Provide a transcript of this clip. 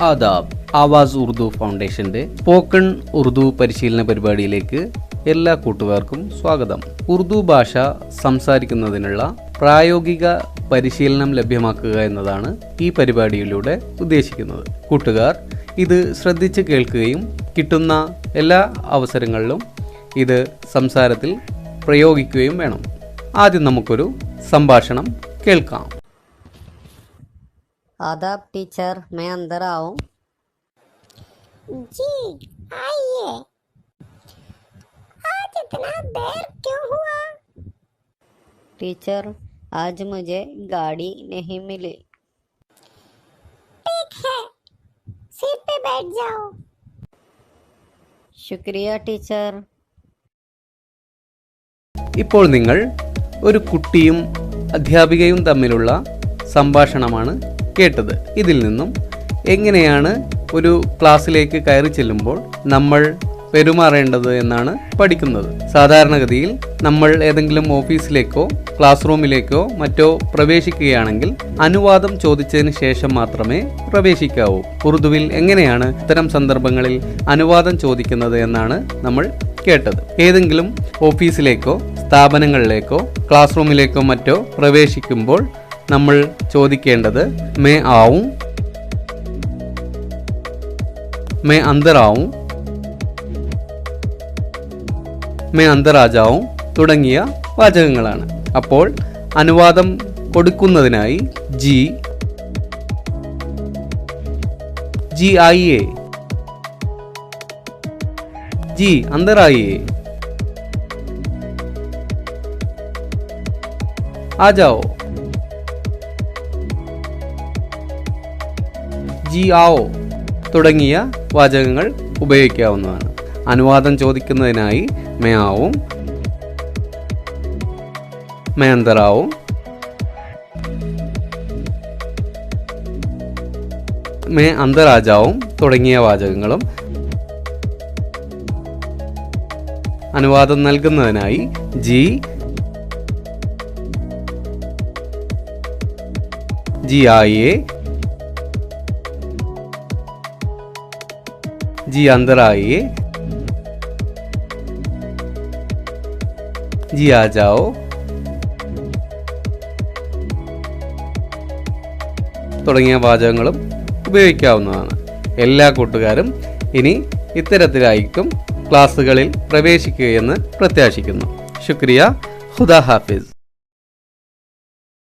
ആദാബ്. ആവാസ് ഉറുദു ഫൗണ്ടേഷന്റെ സ്പോക്കൺ ഉറുദു പരിശീലന പരിപാടിയിലേക്ക് എല്ലാ കൂട്ടുകാർക്കും സ്വാഗതം. ഉറുദു ഭാഷ സംസാരിക്കുന്നതിനുള്ള പ്രായോഗിക പരിശീലനം ലഭ്യമാക്കുക എന്നതാണ് ഈ പരിപാടിയിലൂടെ ഉദ്ദേശിക്കുന്നത്. കൂട്ടുകാർ ഇത് ശ്രദ്ധിച്ച് കേൾക്കുകയും കിട്ടുന്ന എല്ലാ അവസരങ്ങളിലും ഇത് സംസാരത്തിൽ പ്രയോഗിക്കുകയും വേണം. ആദ്യം നമുക്കൊരു സംഭാഷണം കേൾക്കാം. आदाब टीचर, मैं अंदर आऊं? जी आइए। आज इतना देर क्यों हुआ? टीचर, आज मुझे गाड़ी नहीं मिली। ठीक है, सीट पे बैठ जाओ। शुक्रिया टीचर। ഇപ്പോൾ നിങ്ങൾ ഒരു കുട്ടിയും അധ്യാപികയും തമ്മിലുള്ള സംഭാഷണമാണ് കേട്ടത്. ഇതിൽ നിന്നും എങ്ങനെയാണ് ഒരു ക്ലാസ്സിലേക്ക് കയറി ചെല്ലുമ്പോൾ നമ്മൾ പെരുമാറേണ്ടത് എന്നാണ് പഠിക്കുന്നത്. സാധാരണഗതിയിൽ നമ്മൾ ഏതെങ്കിലും ഓഫീസിലേക്കോ ക്ലാസ് റൂമിലേക്കോ മറ്റോ പ്രവേശിക്കുകയാണെങ്കിൽ അനുവാദം ചോദിച്ചതിന് ശേഷം മാത്രമേ പ്രവേശിക്കാവൂ. ഉറുദുവിൽ എങ്ങനെയാണ് ഇത്തരം സന്ദർഭങ്ങളിൽ അനുവാദം ചോദിക്കുന്നത് എന്നാണ് നമ്മൾ കേട്ടത്. ഏതെങ്കിലും ഓഫീസിലേക്കോ സ്ഥാപനങ്ങളിലേക്കോ ക്ലാസ് റൂമിലേക്കോ മറ്റോ പ്രവേശിക്കുമ്പോൾ നമ്മൾ ചോദിക്കേണ്ടത് മേ ആവും, മേ അന്തർ ആവും, മേ അന്തർ ആജാവും തുടങ്ങിയ വാചകങ്ങളാണ്. അപ്പോൾ അനുവാദം കൊടുക്കുന്നതിനായി ജി ജി ആയിയേ, जी अंदर आइए, आ जाओ, जी आओ തുടങ്ങിയ വാചകങ്ങൾ ഉപയോഗിക്കാവുന്നതാണ്. അനുവാദം ചോദിക്കുന്നതിനായി മേ ആവും, മേ അന്തർ ആവും, മേ അന്തർ ആജാവും തുടങ്ങിയ വാചകങ്ങളും അനുവാദം നൽകുന്നതിനായി ജി ജി ആയിയെ, जी अंदर आइए, जी आ जाओ തുടങ്ങിയ വാചകങ്ങളും ഉപയോഗിക്കാവുന്നതാണ്. എല്ലാ കൂട്ടുകാരും ഇനി ഇത്തരത്തിലായിരിക്കും ക്ലാസ്സുകളിൽ പ്രവേശിക്കുകയെന്ന് പ്രത്യാശിക്കുന്നു. ശുക്രിയ. ഖുദാ ഹാഫിസ്.